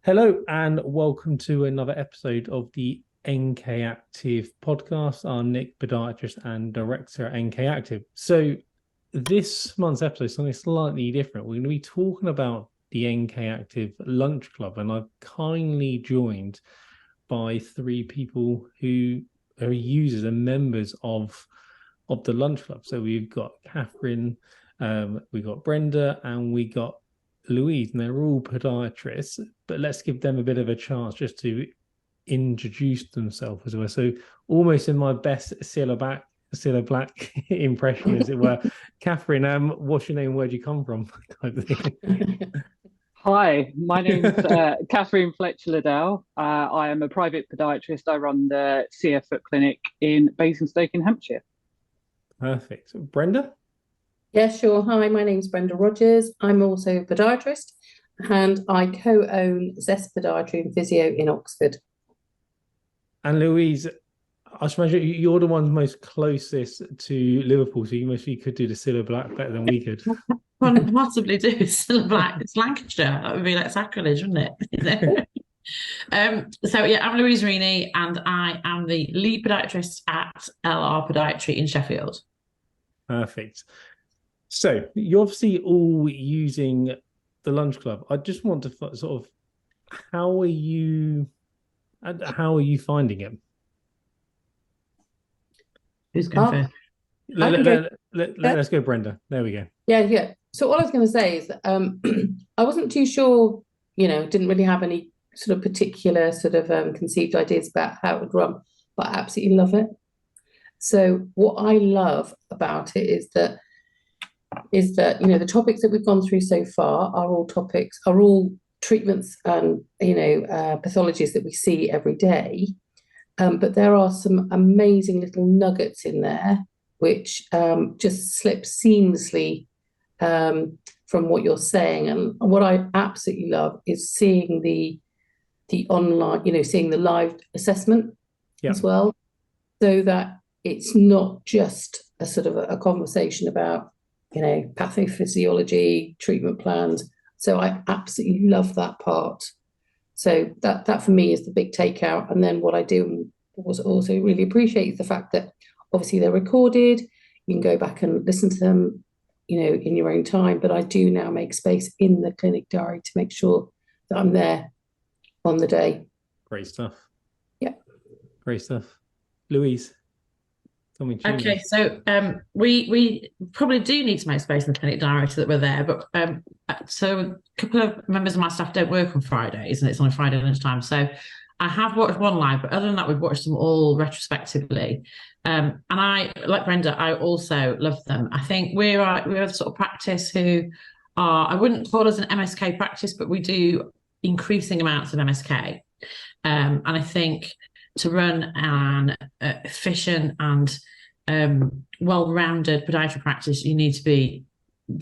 Hello and welcome to another episode of the NK Active podcast. I'm Nick, podiatrist and director at NK Active. So this month's episode is something slightly different. We're going to be talking about the NK Active Lunch Club, and I've kindly joined by three people who are users and members of the Lunch Club. So we've got Catherine, we got Brenda, and we got Louise, and they're all podiatrists, but let's give them a bit of a chance just to introduce themselves as well. So almost in my best Cilla Black impression, as it were. Catherine, what's your name? Where'd you come from? Hi, my name's Catherine Fletcher-Liddell. I am a private podiatrist. I run the CF Foot Clinic in Basingstoke in Hampshire. Perfect. Brenda? Yeah, sure. Hi, my name's Brenda Rogers. I'm also a podiatrist and I co-own Zest Podiatry and Physio in Oxford. And Louise, I suppose you're the one most closest to Liverpool, so you could do the Cilla Black better than we could. Couldn't possibly do Cilla Black. It's Lancashire. That would be like sacrilege, wouldn't it? So yeah, I'm Louise Reaney and I am the lead podiatrist at LR Podiatry in Sheffield. Perfect. So you're obviously all using the Lunch Club. I just want to sort of, how are you finding it? Who's going first? Let's go, Brenda. There we go. Yeah. So all I was going to say is that I wasn't too sure, didn't really have any sort of particular sort of conceived ideas about how it would run, but I absolutely love it. So what I love about it is that the topics that we've gone through so far are all treatments and pathologies that we see every day, but there are some amazing little nuggets in there which just slip seamlessly from what you're saying. And what I absolutely love is seeing the online, seeing the live assessment as well, so that it's not just a sort of a conversation about pathophysiology, treatment plans. So I absolutely love that part. So that for me is the big takeout. And then what I do was also really appreciate the fact that obviously they're recorded. You can go back and listen to them, in your own time. But I do now make space in the clinic diary to make sure that I'm there on the day. Great stuff. Yeah. Great stuff. Louise. Okay, so we probably do need to make space in the clinic diary so that we're there, but so a couple of members of my staff don't work on Fridays and it's on a Friday lunchtime. So I have watched one live, but other than that, we've watched them all retrospectively. And I, like Brenda, I also love them. I think we're the sort of practice who are, I wouldn't call us an MSK practice, but we do increasing amounts of MSK. And I think to run an efficient and well-rounded podiatry practice, you need to be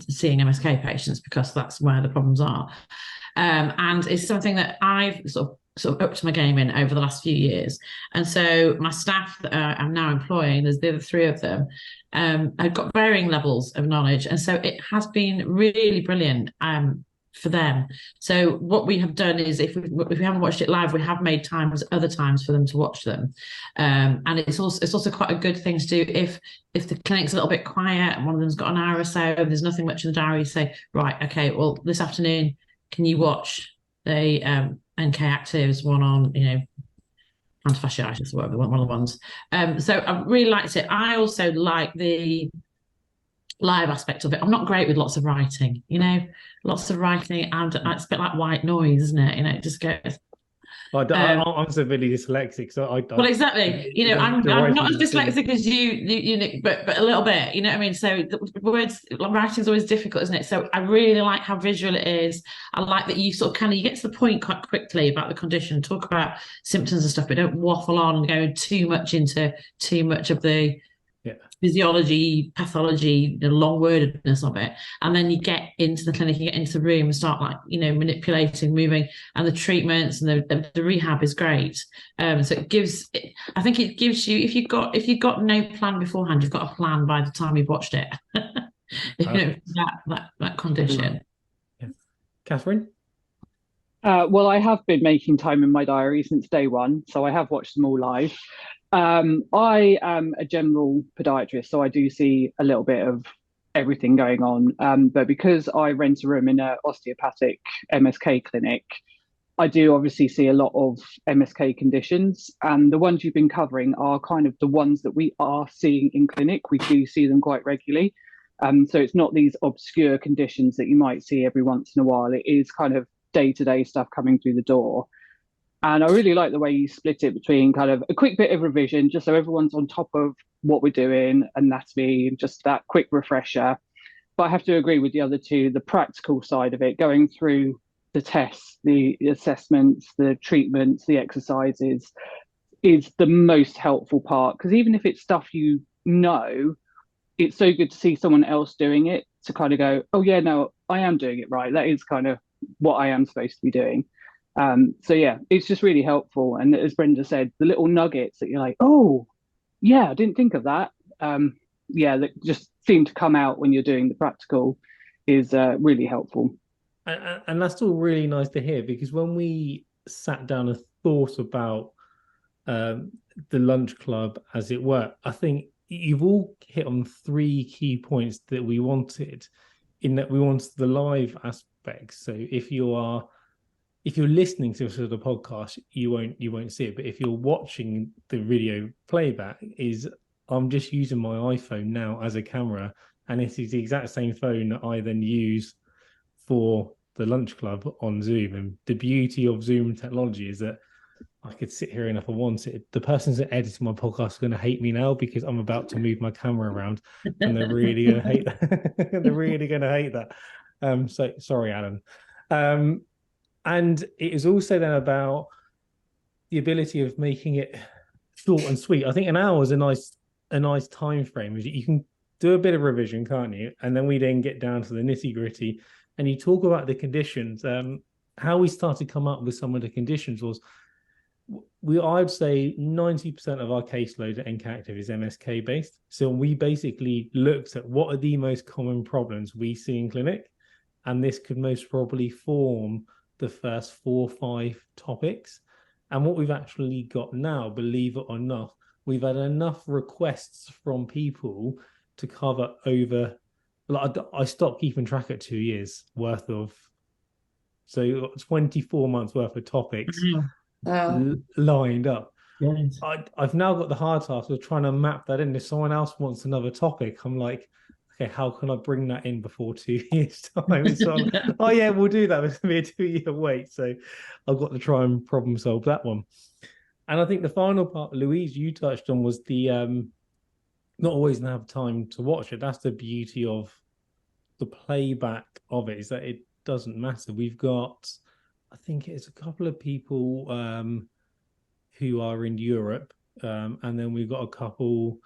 seeing MSK patients because that's where the problems are. And it's something that I've sort of upped my game in over the last few years. And so my staff that I'm now employing, there's the other three of them, have got varying levels of knowledge. And so it has been really brilliant for them. So what we have done is if we haven't watched it live, we have made other times for them to watch them. And it's also quite a good thing to do if the clinic's a little bit quiet and one of them's got an hour or so and there's nothing much in the diary, say, right, okay, well, this afternoon, can you watch the NK Actives one on, plantar fasciitis or whatever, one of the ones. So I really liked it. I also like the live aspect of it. I'm not great with lots of writing, and it's a bit like white noise, isn't it? It just goes. I'm severely dyslexic, so well, exactly. I'm not as dyslexic as you, but a little bit. You know what I mean? So the words writing is always difficult, isn't it? So I really like how visual it is. I like that you sort of you get to the point quite quickly about the condition, talk about symptoms and stuff, but don't waffle on and go too much into too much of the physiology, pathology, the long wordedness of it. And then you get into the clinic, you get into the room and start manipulating, moving, and the treatments and the rehab is great. So it gives you, if you've got no plan beforehand, you've got a plan by the time you've watched it. That condition. Yeah. Catherine? Well, I have been making time in my diary since day one, so I have watched them all live. I am a general podiatrist, so I do see a little bit of everything going on. But because I rent a room in an osteopathic MSK clinic, I do obviously see a lot of MSK conditions, and the ones you've been covering are kind of the ones that we are seeing in clinic. We do see them quite regularly. So it's not these obscure conditions that you might see every once in a while. It is kind of day-to-day stuff coming through the door. And I really like the way you split it between kind of a quick bit of revision, just so everyone's on top of what we're doing, anatomy, and just that quick refresher. But I have to agree with the other two, the practical side of it, going through the tests, the assessments, the treatments, the exercises is the most helpful part. Because even if it's stuff you know, it's so good to see someone else doing it to kind of go, oh, yeah, no, I am doing it right. That is kind of what I am supposed to be doing. So, yeah, it's just really helpful. And as Brenda said, the little nuggets that you're like, oh, yeah, I didn't think of that. Yeah, that just seem to come out when you're doing the practical is really helpful. And that's all really nice to hear, because when we sat down and thought about the lunch club, as it were, I think you've all hit on three key points that we wanted, in that we wanted the live aspects. So if you're listening to the podcast, you won't see it. But if you're watching the video playback, I'm just using my iPhone now as a camera, and it is the exact same phone that I then use for the lunch club on Zoom. And the beauty of Zoom technology is that I could sit here, and if I wanted, the persons that editing my podcast are going to hate me now, because I'm about to move my camera around, and they're really going to hate that. They're really going to hate that. So sorry, Alan. And it is also then about the ability of making it short and sweet. I think an hour is a nice time frame. You can do a bit of revision, can't you? And then we then get down to the nitty gritty, and you talk about the conditions. How we started to come up with some of the conditions was, I'd say 90% of our caseload at NK Active is MSK based. So we basically looked at what are the most common problems we see in clinic, and this could most probably form the first 4 or 5 topics. And what we've actually got now, believe it or not, we've had enough requests from people to cover over, like, I stopped keeping track at 2 years worth of, so 24 months worth of topics lined up. Yes. I've now got the hard task of trying to map that in. If someone else wants another topic, I'm like, okay, how can I bring that in before 2 years' time? So oh yeah, we'll do that. It's going to be a 2-year wait. So I've got to try and problem solve that one. And I think the final part, Louise, you touched on, was the not always going to have time to watch it. That's the beauty of the playback of it, is that it doesn't matter. We've got, I think it's a couple of people who are in Europe, and then we've got a couple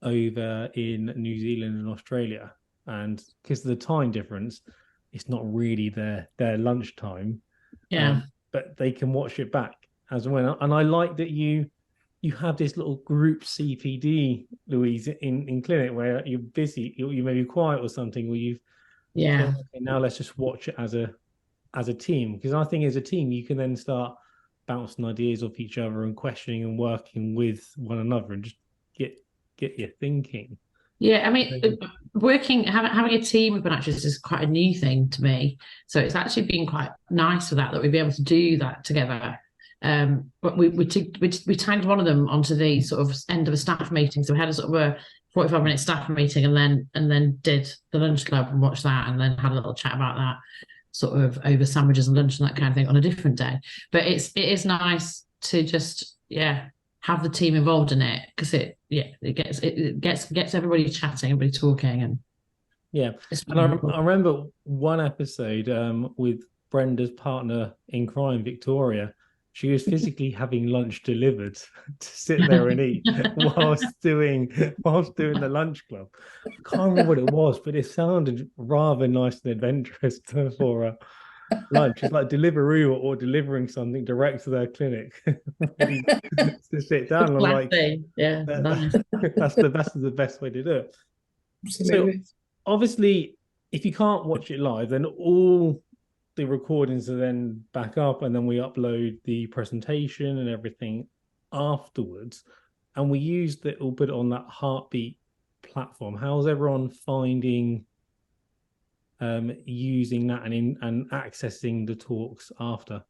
over in New Zealand and Australia. And because of the time difference, it's not really their lunchtime. Yeah. But they can watch it back as well. And I like that you have this little group CPD, Louise, in clinic, where you're busy, you may be quiet or something, where you've Yeah. said, okay, now let's just watch it as a team. Because I think as a team, you can then start bouncing ideas off each other and questioning and working with one another, and just get your thinking. Yeah, I mean, having a team of podiatrists is quite a new thing to me. So it's actually been quite nice for that we'd be able to do that together. But we tagged one of them onto the sort of end of a staff meeting. So we had a sort of a 45-minute staff meeting, and then did the lunch club and watched that, and then had a little chat about that, sort of over sandwiches and lunch and that kind of thing on a different day. But it is nice to just have the team involved in it, because it gets everybody chatting, everybody talking, and And I remember one episode with Brenda's partner in crime, Victoria. She was physically having lunch delivered to sit there and eat whilst doing the lunch club. I can't remember what it was, but it sounded rather nice and adventurous for lunch. It's like Deliveroo or delivering something direct to their clinic to sit down. And I'm like, that's the best way to do it. Absolutely. So obviously, if you can't watch it live, then all the recordings are then back up, and then we upload the presentation and everything afterwards. And we used it all, put it on that Heartbeat platform. How's everyone finding using that and accessing the talks after?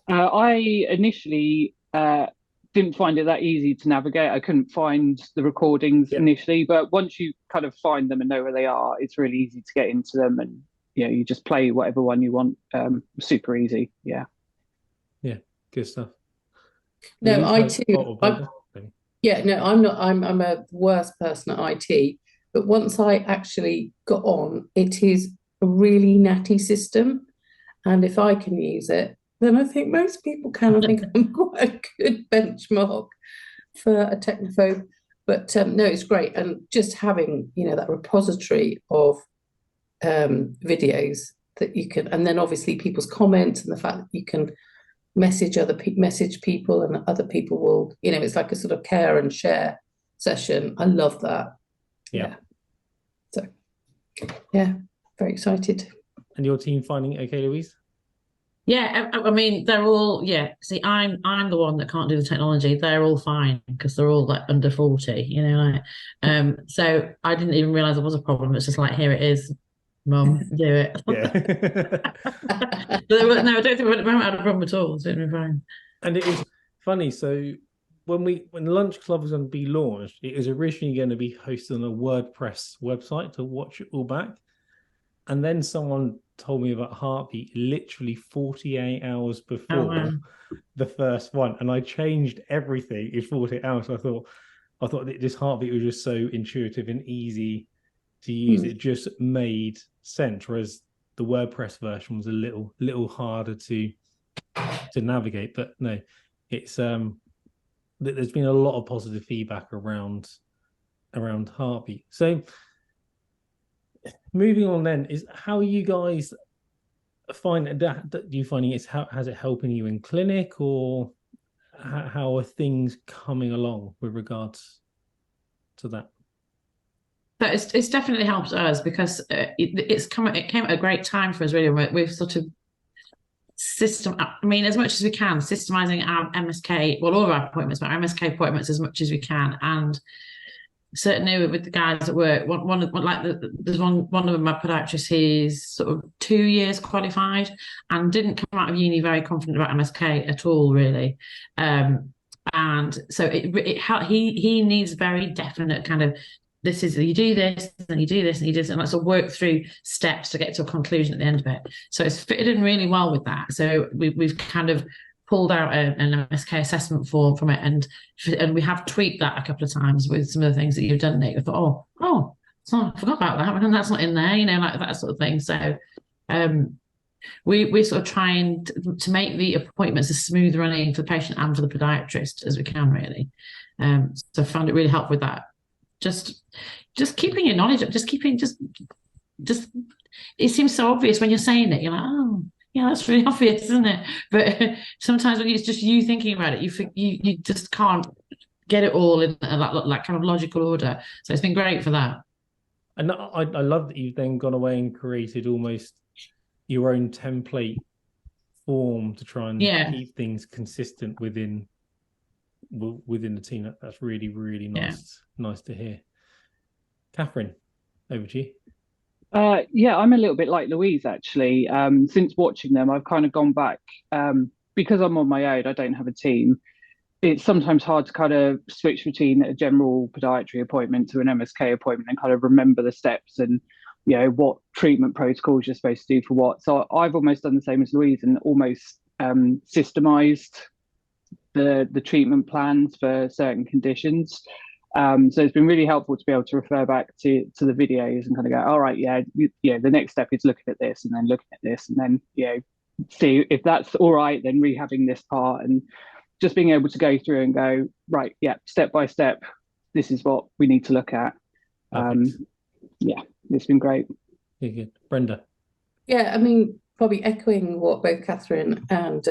I initially didn't find it that easy to navigate. I couldn't find the recordings initially, but once you kind of find them and know where they are, it's really easy to get into them, and you just play whatever one you want. Super easy. Yeah, good stuff. No, Louise, I'm not. I'm a worse person at IT, but once I actually got on, it is a really natty system, and if I can use it, then I think most people can. I think I'm quite a good benchmark for a technophobe. But no, it's great, and just having that repository of videos that you can, and then obviously people's comments, and the fact that you can message people, and other people will, it's like a sort of care and share session. I love that. So very excited. And your team finding it okay, Louise? Yeah, I mean, they're all, see, I'm the one that can't do the technology. They're all fine because they're all like under 40, so I didn't even realize there was a problem. It's just like, here it is, Mum, do it. Yeah. No, I don't think we haven't had a problem at all. It's been fine. And it is funny. So when Lunch Club was going to be launched, it was originally going to be hosted on a WordPress website to watch it all back. And then someone told me about Heartbeat literally 48 hours before the first one. And I changed everything in 48 hours. So I thought that this Heartbeat was just so intuitive and easy to use. It just made sense. Whereas the WordPress version was a little harder to navigate. But no, it's there's been a lot of positive feedback around Heartbeat. So moving on then, is how you guys find that? Do you finding has it helping you in clinic, or how are things coming along with regards to that? But it's definitely helped us because it came at a great time for us, really. We've sort of as much as we can, systemizing our MSK, all of our appointments, but our MSK appointments as much as we can, and certainly with the guys at work, there's one of my podiatrists. He's sort of 2 years qualified and didn't come out of uni very confident about MSK at all, really. And so he needs very definite kind of, this is, you do this, and you do this, and you do this, and let's work through steps to get to a conclusion at the end of it. So it's fitted in really well with that. So we've kind of pulled out an MSK assessment form from it, and we have tweaked that a couple of times with some of the things that you've done, Nick. I thought, I forgot about that, and that's not in there, like that sort of thing. So we're sort of trying to make the appointments as smooth running for the patient and for the podiatrist as we can, really. So I found it really helpful with that. Just keeping your knowledge up, just it seems so obvious when you're saying it. You're like, oh, yeah, that's really obvious, isn't it? But sometimes when it's just you thinking about it, you just can't get it all in that kind of logical order. So it's been great for that. And I love that you've then gone away and created almost your own template form to try and keep things consistent within the team. That's really, really nice to hear. Catherine, over to you. I'm a little bit like Louise, actually. Since watching them, I've kind of gone back, because I'm on my own, I don't have a team. It's sometimes hard to kind of switch between a general podiatry appointment to an MSK appointment and kind of remember the steps and what treatment protocols you're supposed to do for what. So I've almost done the same as Louise and almost systemized the treatment plans for certain conditions. So it's been really helpful to be able to refer back to the videos and kind of go, all right, the next step is looking at this, and then looking at this, and then see if that's all right, then rehabbing this part, and just being able to go through and go, right, step by step, this is what we need to look at. It's been gret. Yeah, good. Brenda. Yeah, I mean, probably echoing what both Catherine and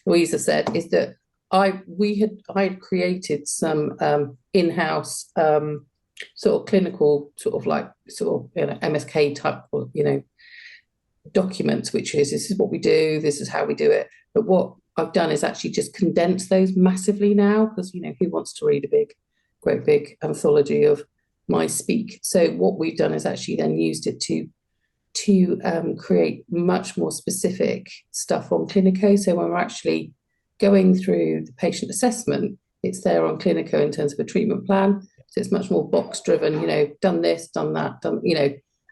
Louisa said, is that I had created some in-house sort of clinical MSK type, documents, which is this is what we do, this is how we do it. But what I've done is actually just condense those massively now, because who wants to read a great big anthology of my speak? So what we've done is actually then used it to create much more specific stuff on Clinico. So when we're actually going through the patient assessment, it's there on Clinico in terms of a treatment plan. So it's much more box driven, done this, done that,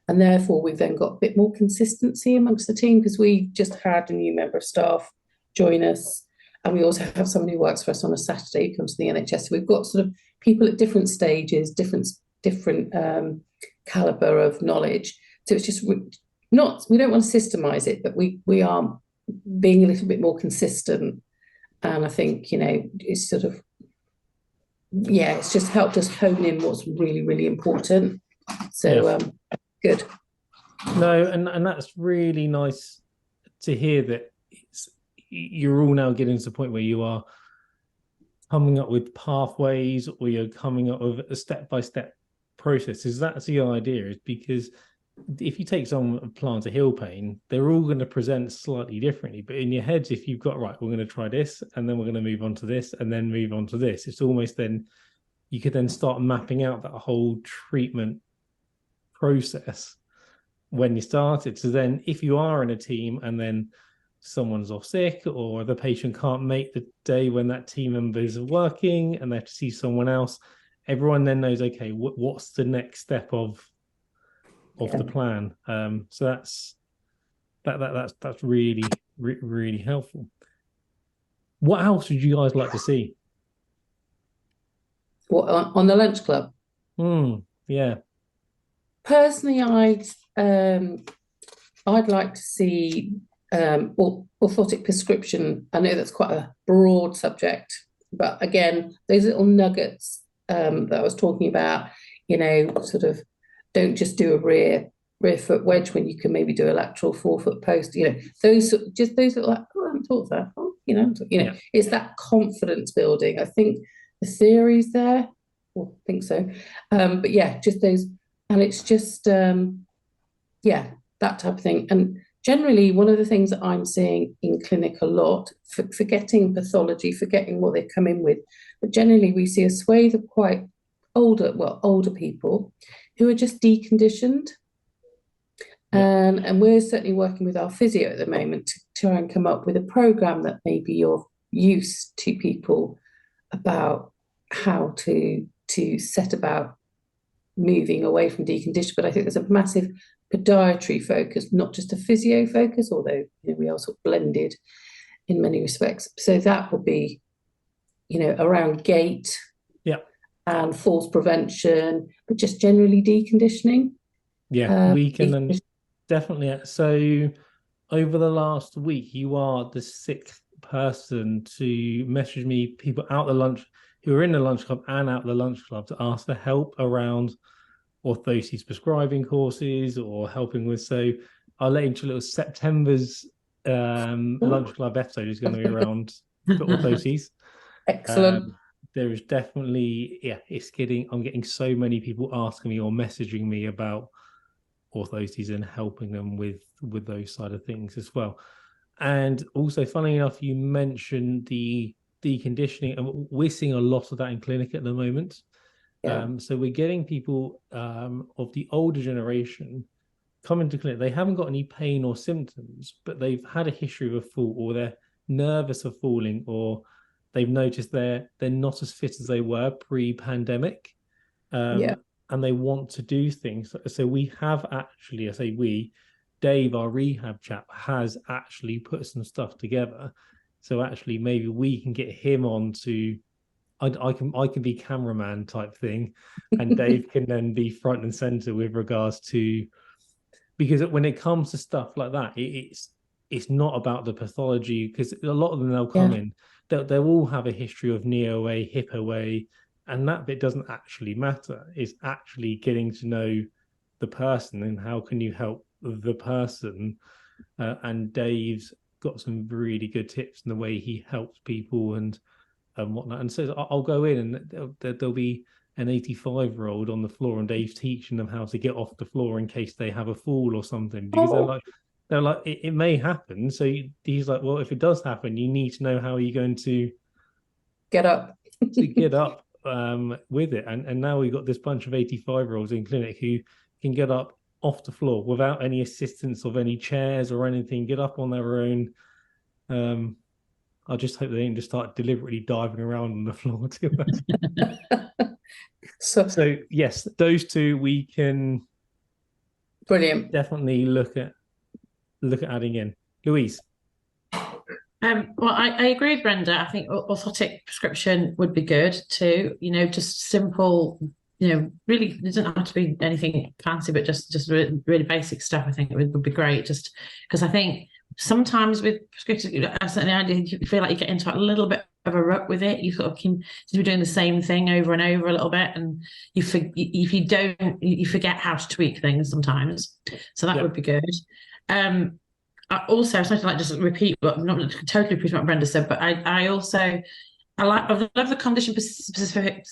and therefore we've then got a bit more consistency amongst the team, because we just had a new member of staff join us. And we also have someone who works for us on a Saturday who comes to the NHS. So we've got sort of people at different stages, different caliber of knowledge. So it's just we don't want to systemize it, but we are being a little bit more consistent. And I think, it's sort of, it's just helped us hone in what's really, really important. So good. No, and that's really nice to hear that you're all now getting to the point where you are coming up with pathways, or you're coming up with a step-by-step process. Is that's the idea? Is because if you take someone with plantar heel pain, they're all going to present slightly differently. But in your heads, if you've got, right, we're going to try this, and then we're going to move on to this, and then move on to this, it's almost then you could then start mapping out that whole treatment process when you started. So then if you are in a team and then someone's off sick, or the patient can't make the day when that team member is working and they have to see someone else, everyone then knows, okay, what's the next step of the plan. So that's really really helpful. What else would you guys like to see? What on the Lunch Club? Yeah. Personally, I'd like to see orthotic prescription. I know that's quite a broad subject, but again, those little nuggets that I was talking about, sort of don't just do a rear foot wedge when you can maybe do a lateral forefoot post. Those little, I haven't taught that. It's that confidence building. I think the theory's there. Well, I think so. But yeah, just those, and it's just that type of thing. And generally, one of the things that I'm seeing in clinic a lot, forgetting pathology, forgetting what they come in with, but generally we see a swathe of quite older people who are just deconditioned. And we're certainly working with our physio at the moment to try and come up with a program that maybe of use to people about how to set about moving away from decondition. But I think there's a massive podiatry focus, not just a physio focus, although we are sort of blended in many respects. So that would be, around gait and falls prevention, but just generally deconditioning. We can definitely. So over the last week, you are the sixth person to message me, people out the lunch who are in the lunch club and out the lunch club, to ask for help around orthosis prescribing courses or helping with. So I'll let you into a little September's lunch club episode is going to be around orthoses. Excellent. There is definitely, I'm getting so many people asking me or messaging me about orthoses and helping them with those side of things as well. And also, funnily enough, you mentioned the deconditioning, and we're seeing a lot of that in clinic at the moment. So we're getting people of the older generation coming to clinic. They haven't got any pain or symptoms, but they've had a history of a fall, or they're nervous of falling, or they've noticed they're not as fit as they were pre-pandemic, and they want to do things. So we have actually, I say we, Dave, our rehab chap, has actually put some stuff together. So actually, maybe we can get him on to. I can be cameraman type thing, and Dave can then be front and center with regards to, because when it comes to stuff like that, it's not about the pathology, because a lot of them, they'll come in, they'll all have a history of knee OA, hip OA, and that bit doesn't actually matter. It's actually getting to know the person and how can you help the person. And Dave's got some really good tips in the way he helps people and whatnot. And so I'll go in, and there'll be an 85-year-old on the floor, and Dave's teaching them how to get off the floor in case they have a fall or something, because they're like, they're like, it may happen. So he's like, well, if it does happen, you need to know how you're going to Get up. get up with it. And now we've got this bunch of 85-year-olds in clinic who can get up off the floor without any assistance of any chairs or anything, get up on their own. I just hope they didn't just start deliberately diving around on the floor too much. So yes, those two we can Brilliant. definitely look at adding in. Louise. Well, I agree with Brenda. I think orthotic prescription would be good too. Just simple. Really, it doesn't have to be anything fancy, but just really basic stuff. I think it would be great. Just because I think sometimes with prescription, you feel like you get into a little bit of a rut with it. You sort of can be doing the same thing over and over a little bit, and if you don't, you forget how to tweak things sometimes. So that would be good. Also, something like just repeat, but not totally repeat what Brenda said, but I love the condition specific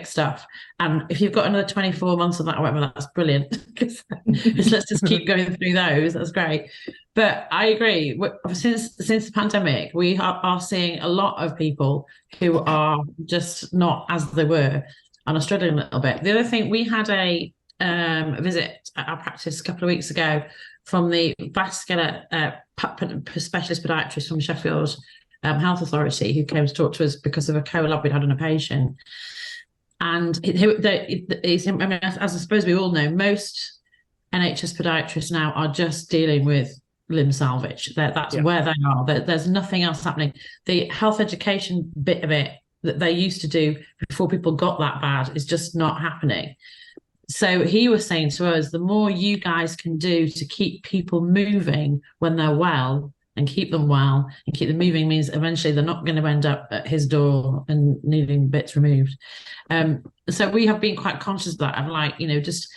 stuff. And if you've got another 24 months of that or whatever, that's brilliant. Let's just keep going through those. That's great. But I agree. Since the pandemic, we are seeing a lot of people who are just not as they were and are struggling a little bit. The other thing, we had a visit at our practice a couple of weeks ago from the vascular specialist podiatrist from Sheffield Health Authority, who came to talk to us because of a collab we'd had on a patient. And as I suppose we all know, most NHS podiatrists now are just dealing with limb salvage. That's where they are. There's nothing else happening. The health education bit of it that they used to do before people got that bad is just not happening. So he was saying to us, the more you guys can do to keep people moving when they're well and keep them well and keep them moving means eventually they're not going to end up at his door and needing bits removed. So we have been quite conscious of that. I'm like, just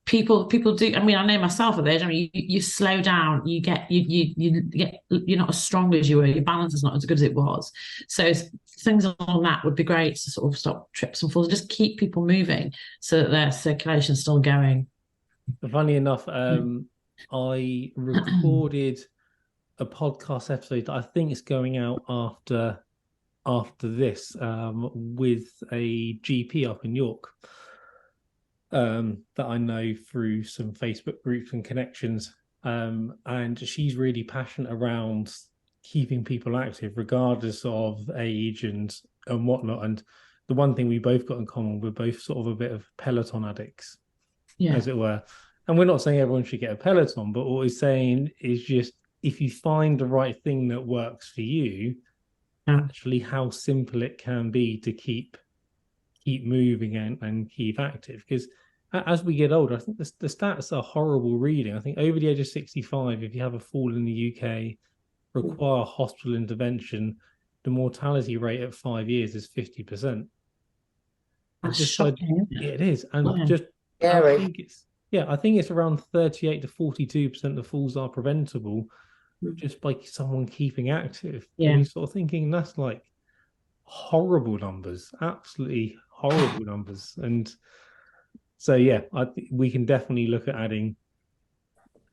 people do. I mean, I know myself at age. I mean, you slow down, you get you're not as strong as you were. Your balance is not as good as it was. So things along that would be great to sort of stop trips and falls, and just keep people moving so that their circulation's still going. Funny enough, I recorded a podcast episode that I think is going out after this with a GP up in York that I know through some Facebook groups and connections, and she's really passionate around keeping people active regardless of age and whatnot. And the one thing we both got in common, we're both sort of a bit of Peloton addicts, as it were. And we're not saying everyone should get a Peloton, but what we're saying is just if you find the right thing that works for you, actually how simple it can be to keep moving and keep active. Because as we get older, I think the stats are horrible reading. I think over the age of 65, if you have a fall in the UK, require hospital intervention, the mortality rate at 5 years is 50%. That's shocking. It is. And just I think it's around 38 to 42% of falls are preventable just by someone keeping active. And you're sort of thinking that's like horrible numbers, absolutely horrible numbers. And so I think we can definitely look at adding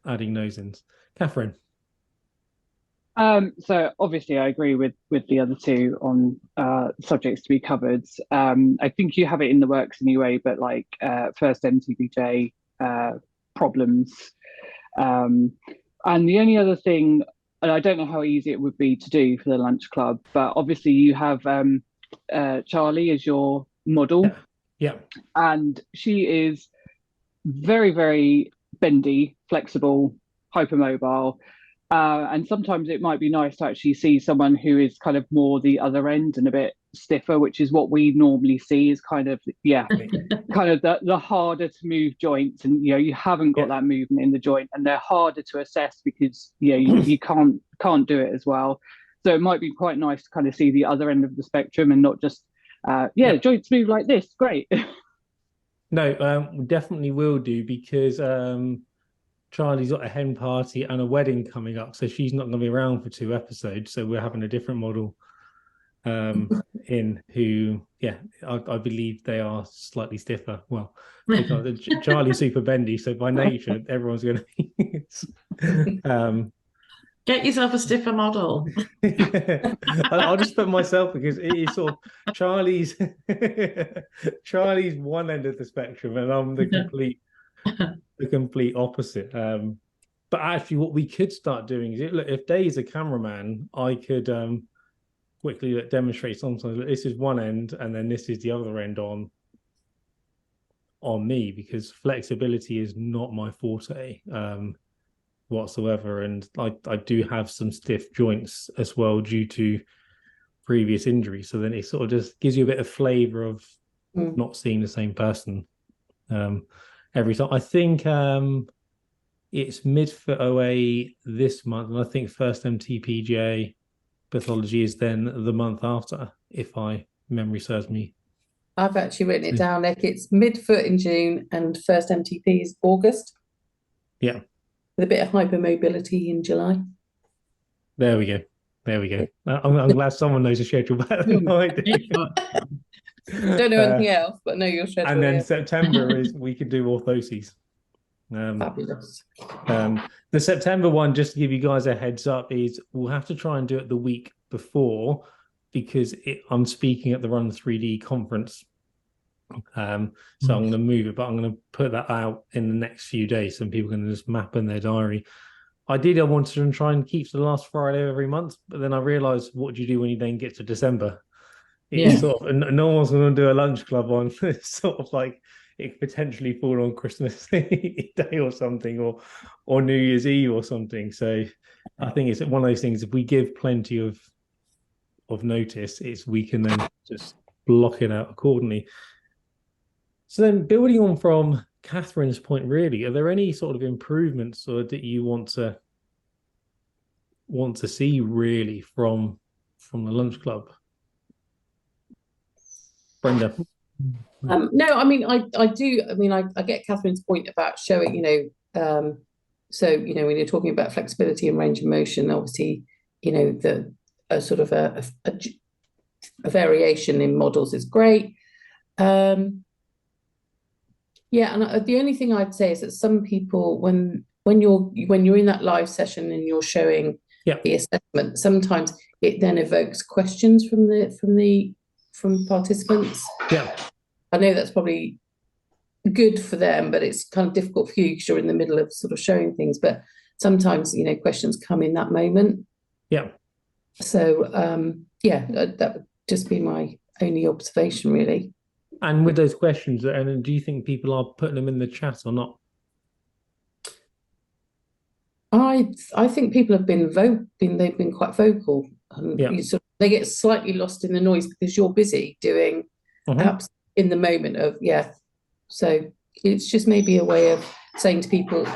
those in. Catherine. So obviously I agree with the other two on subjects to be covered. I think you have it in the works anyway, but like first MTBJ problems. And the only other thing, and I don't know how easy it would be to do for the lunch club, but obviously you have Charlie as your model. Yeah. And she is very, very bendy, flexible, hypermobile. And sometimes it might be nice to actually see someone who is kind of more the other end and a bit stiffer, which is what we normally see is kind of kind of the harder to move joints, and you haven't got that movement in the joint, and they're harder to assess because you can't do it as well. So it might be quite nice to kind of see the other end of the spectrum and not just joints move like this, great. No, we definitely will do, because Charlie's got a hen party and a wedding coming up, so she's not going to be around for 2 episodes. So we're having a different model in who, I believe they are slightly stiffer. Well, Charlie's super bendy, so by nature, everyone's going to be. Get yourself a stiffer model. Yeah. I'll just put myself, because it is sort of Charlie's one end of the spectrum, and I'm the complete opposite. But actually, what we could start doing is, look, if Dave's a cameraman, I could quickly demonstrate sometimes. Look, this is one end, and then this is the other end on me, because flexibility is not my forte whatsoever, and I do have some stiff joints as well due to previous injuries. So then it sort of just gives you a bit of flavor of not seeing the same person every time. I think it's midfoot OA this month, and I think first MTPJ pathology is then the month after, if memory serves me. I've actually written it down, Nick. It's midfoot in June and first MTP is August. Yeah. With a bit of hypermobility in July. There we go. I'm glad someone knows the schedule better than I do. Don't know anything else, but know your schedule. And then September is, we could do orthoses. Fabulous. The September one, just to give you guys a heads up, is we'll have to try and do it the week before, because I'm speaking at the Run 3D conference. So I'm going to move it, but I'm going to put that out in the next few days, so people can just map in their diary. Ideally, I wanted to try and keep the last Friday of every month, but then I realised, what do you do when you then get to December? It's sort of, no one's going to do a lunch club on. It's sort of like it could potentially fall on Christmas Day or something, or New Year's Eve or something. So I think it's one of those things. If we give plenty of notice, we can then just block it out accordingly. So then, building on from Catherine's point, really, are there any sort of improvements or that you want to see really from the lunch club? Brenda? No, I mean, I do. I mean, I get Catherine's point about showing, so, when you're talking about flexibility and range of motion, obviously, a sort of a variation in models is great. Yeah, and the only thing I'd say is that some people, when you're in that live session and you're showing the assessment, sometimes it then evokes questions from participants. Yeah, I know that's probably good for them, but it's kind of difficult for you because you're in the middle of sort of showing things. But sometimes, questions come in that moment. Yeah. So that would just be my only observation, really. And with those questions, and do you think people are putting them in the chat or not? I think people have been they've been quite vocal. They get slightly lost in the noise because you're busy doing apps in the moment of So it's just maybe a way of saying to people,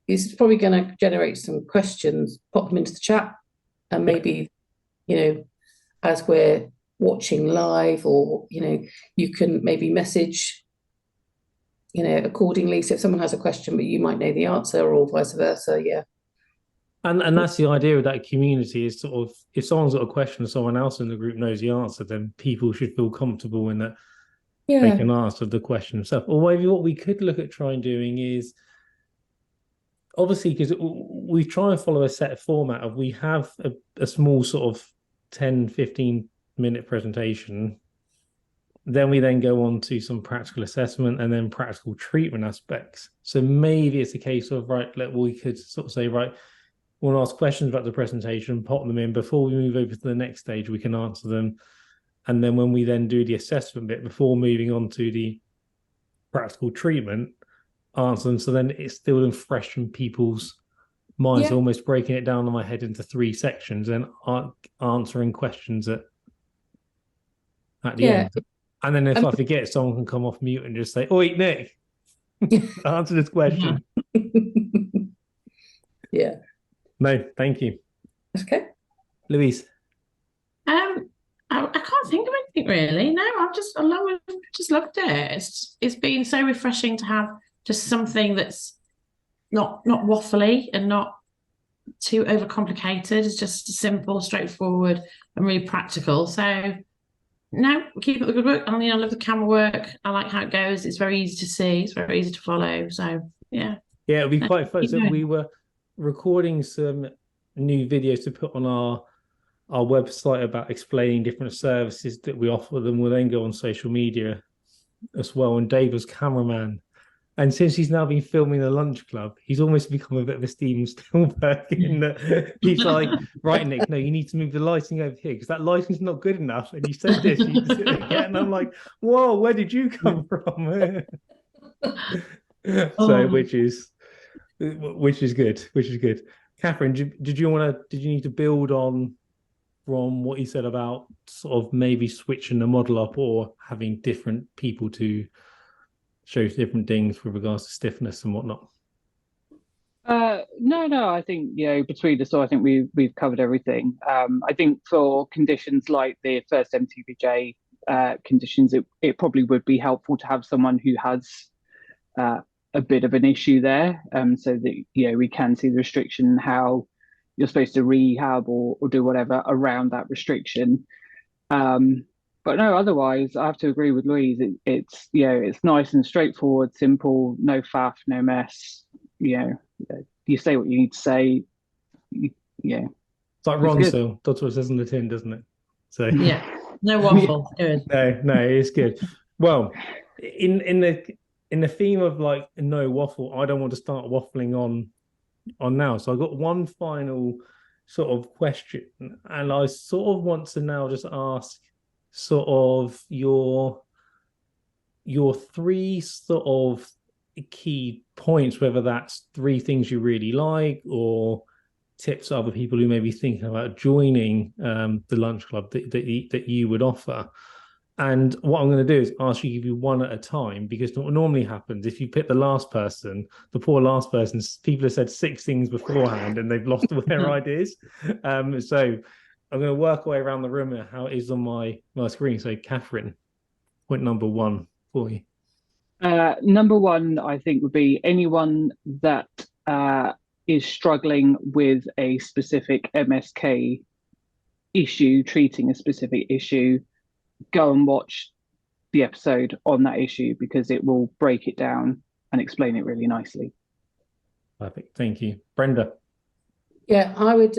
it's probably going to generate some questions, pop them into the chat, and maybe as we're watching live, or you can maybe message accordingly. So if someone has a question but you might know the answer, or vice versa. And that's the idea of that community, is sort of, if someone's got a question and someone else in the group knows the answer, then people should feel comfortable in that they can answer the question themselves. Or maybe what we could look at trying doing is, obviously, because we try and follow a set format of, we have a small sort of 10-15 minute presentation, then we go on to some practical assessment and then practical treatment aspects. So maybe it's a case of, we could sort of say, we'll ask questions about the presentation, pop them in. Before we move over to the next stage, we can answer them. And then when we then do the assessment bit, before moving on to the practical treatment, answer them. So then it's still fresh in people's minds, almost breaking it down in my head into 3 sections and answering questions at the end. And then if I forget, someone can come off mute and just say, "Oi, Nick, answer this question." No, thank you. Okay. Louise? I can't think of anything really. No, I've just loved it. It's been so refreshing to have just something that's not waffly and not too overcomplicated. It's just simple, straightforward, and really practical. So no, keep up the good work. I mean, I love the camera work. I like how it goes. It's very easy to see. It's very easy to follow. So yeah. Yeah, it'll be quite fun. So we were recording some new videos to put on our website about explaining different services that we offer them. We'll then go on social media as well. And Dave was cameraman. And since he's now been filming the Lunch Club, he's almost become a bit of a Steven Spielberg in that he's like, right, Nick, no, you need to move the lighting over here because that lighting's not good enough. And you said this, and I'm like, whoa, where did you come from? So, which is good. Catherine, did you need to build on from what you said about sort of maybe switching the model up or having different people to show different things with regards to stiffness and whatnot? No, I think, between us all, I think we've covered everything. I think for conditions like the first MTBJ conditions, it probably would be helpful to have someone who has a bit of an issue there, so that we can see the restriction and how you're supposed to rehab or do whatever around that restriction. But no, otherwise, I have to agree with Louise. It's nice and straightforward, simple, no faff, no mess. You say what you need to say. Yeah, it's like Ron still. That's what it says on the tin, doesn't it? So yeah, no waffle. Good. No, it's good. Well, in the theme of like no waffle, I don't want to start waffling on now. So I got one final sort of question, and I sort of want to now just ask sort of your three sort of key points, whether that's three things you really like or tips to other people who may be thinking about joining the lunch club that you would offer. And what I'm going to do is ask you to give you one at a time, because what normally happens if you pick the last person, the poor last person, people have said 6 things beforehand and they've lost all their ideas. So I'm going to work our way around the room how it is on my screen. So Catherine, point number 1 for you. Number 1, I think, would be anyone that is struggling with a specific MSK issue, treating a specific issue. Go and watch the episode on that issue, because it will break it down and explain it really nicely. Perfect. Thank you. Brenda. Yeah, I would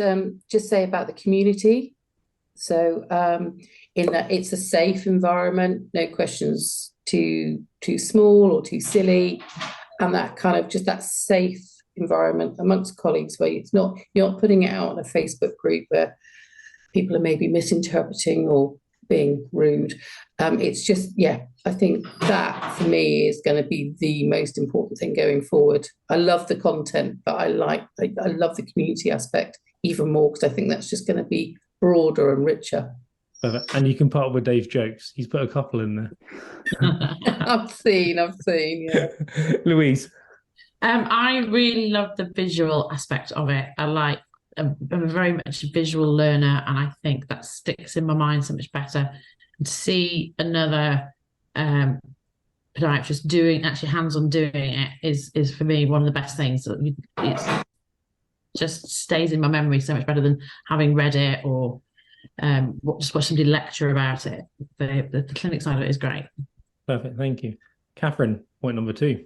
just say about the community. So in that it's a safe environment, no questions too small or too silly, and that kind of just that safe environment amongst colleagues where you're not putting it out on a Facebook group where people are maybe misinterpreting or being rude. It's just, I think that for me is going to be the most important thing going forward. I love the content, but I love the community aspect even more, because I think that's just going to be broader and richer. Perfect. And you can part with Dave's jokes. He's put a couple in there. I've seen, yeah. Louise. I really love the visual aspect of it. I'm very much a visual learner, and I think that sticks in my mind so much better. And to see another podiatrist actually hands-on doing it is for me one of the best things. It just stays in my memory so much better than having read it or just watch somebody lecture about it. The clinic side of it is great. Perfect, thank you. Catherine, point number 2.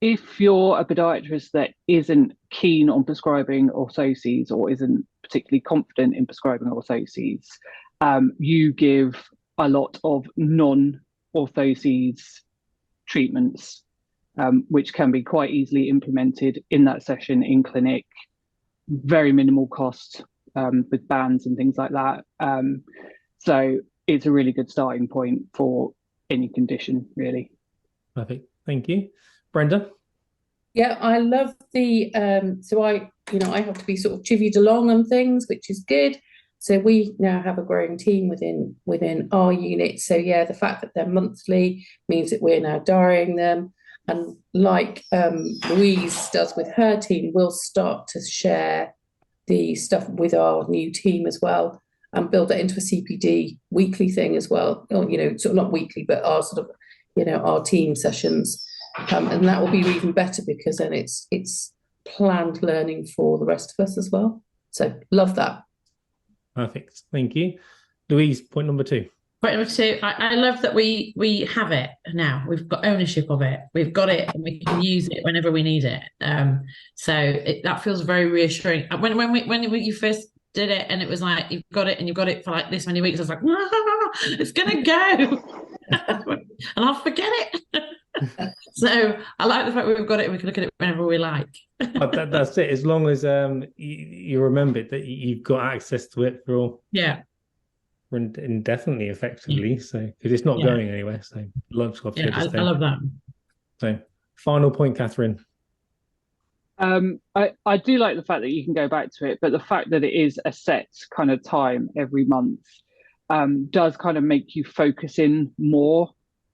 If you're a podiatrist that isn't keen on prescribing orthoses or isn't particularly confident in prescribing orthoses, you give a lot of non-orthoses treatments, which can be quite easily implemented in that session in clinic, very minimal cost with bands and things like that. So it's a really good starting point for any condition, really. Perfect, thank you. Brenda? Yeah, I love the so I have to be sort of chivied along on things, which is good. So we now have a growing team within our unit. So yeah, the fact that they're monthly means that we're now diarying them. And like Louise does with her team, we'll start to share the stuff with our new team as well and build that into a CPD weekly thing as well. Or, sort of not weekly, but our sort of, our team sessions. And that will be even better, because then it's planned learning for the rest of us as well. So love that. Perfect. Thank you. Louise, point number 2. Point number 2, I love that we have it now. We've got ownership of it. We've got it, and we can use it whenever we need it. So that feels very reassuring. When you first did it, and it was like you've got it, and you've got it for like this many weeks, I was like, it's gonna go, and I'll forget it. So I like the fact we've got it, and we can look at it whenever we like. That's it. As long as you remember that you've got access to it for indefinitely, effectively. So because it's not going anywhere. So Lunch Club. I love that. So final point, Catherine. I do like the fact that you can go back to it, but the fact that it is a set kind of time every month does kind of make you focus in more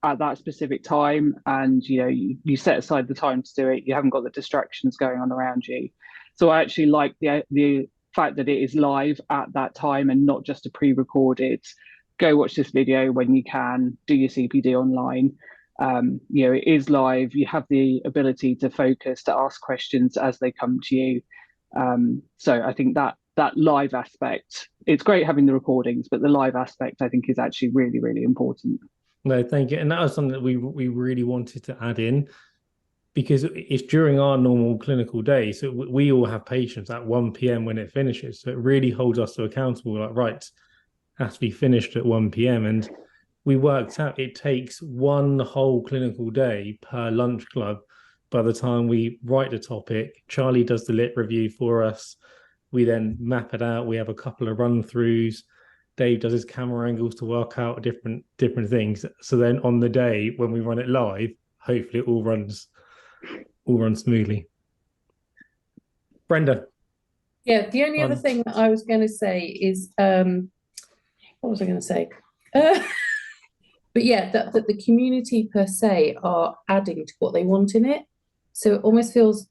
at that specific time, and you set aside the time to do it. You haven't got the distractions going on around you. So I actually like the fact that it is live at that time and not just a pre-recorded, go watch this video when you can, do your CPD online. It is live. You have the ability to focus, to ask questions as they come to you. So I think that live aspect, it's great having the recordings, but the live aspect I think is actually really, really important. No, thank you. And that was something that we really wanted to add in, because it's during our normal clinical day. So we all have patients at 1 p.m. when it finishes. So it really holds us to accountable, like, right, it has to be finished at 1 p.m. And we worked out it takes one whole clinical day per lunch club. By the time we write the topic, Charlie does the lit review for us. We then map it out. We have a couple of run-throughs. Dave does his camera angles to work out different things. So then on the day when we run it live, hopefully it all runs smoothly. Brenda. Yeah, the only other thing that I was going to say is, what was I going to say? But yeah, that the community per se are adding to what they want in it. So it almost feels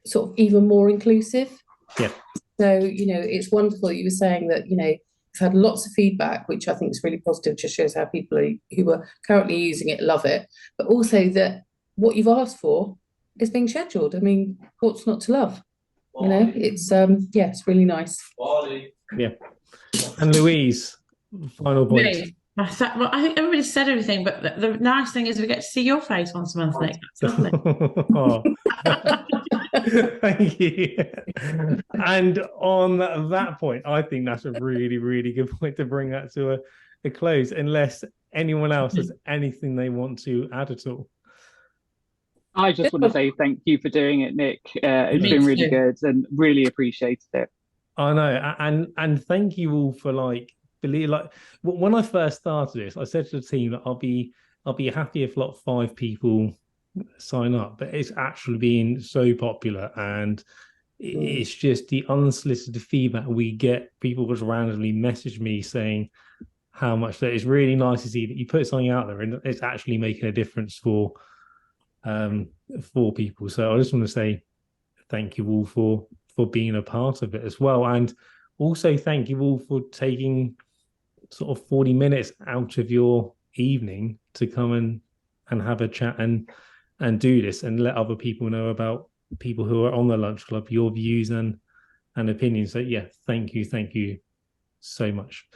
sort of even more inclusive. Yeah. So, it's wonderful that you were saying that, you've had lots of feedback, which I think is really positive, just shows how people who are currently using it love it, but also that what you've asked for is being scheduled. I mean, what's not to love? It's it's really nice. Yeah. And Louise, final point. Me. I think everybody said everything, but the nice thing is we get to see your face once a month, Nick. That's lovely. Thank you. And on that point, I think that's a really, really good point to bring that to a close, unless anyone else has anything they want to add at all. I just want to say thank you for doing it, Nick. It's been really good and really appreciated it. I know, and thank you all for when I first started this, I said to the team that I'll be happy if 5 people sign up, but it's actually been so popular, and it's just the unsolicited feedback we get. People just randomly message me saying how much that is really nice to see that you put something out there and it's actually making a difference for people. So I just want to say thank you all for being a part of it as well, and also thank you all for taking sort of 40 minutes out of your evening to come and have a chat and do this and let other people know about people who are on the Lunch Club, your views and opinions. So yeah, thank you so much.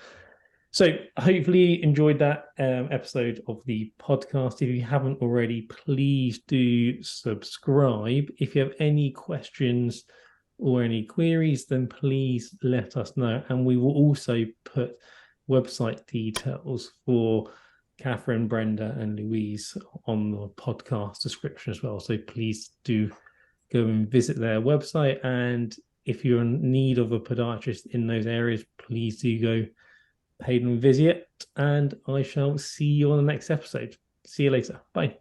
So hopefully you enjoyed that episode of the podcast. If you haven't already, please do subscribe. If you have any questions or any queries, then please let us know, and we will also put website details for Catherine, Brenda and Louise on the podcast description as well. So please do go and visit their website, and if you're in need of a podiatrist in those areas, please do go pay them a visit, and I shall see you on the next episode. See you later. Bye.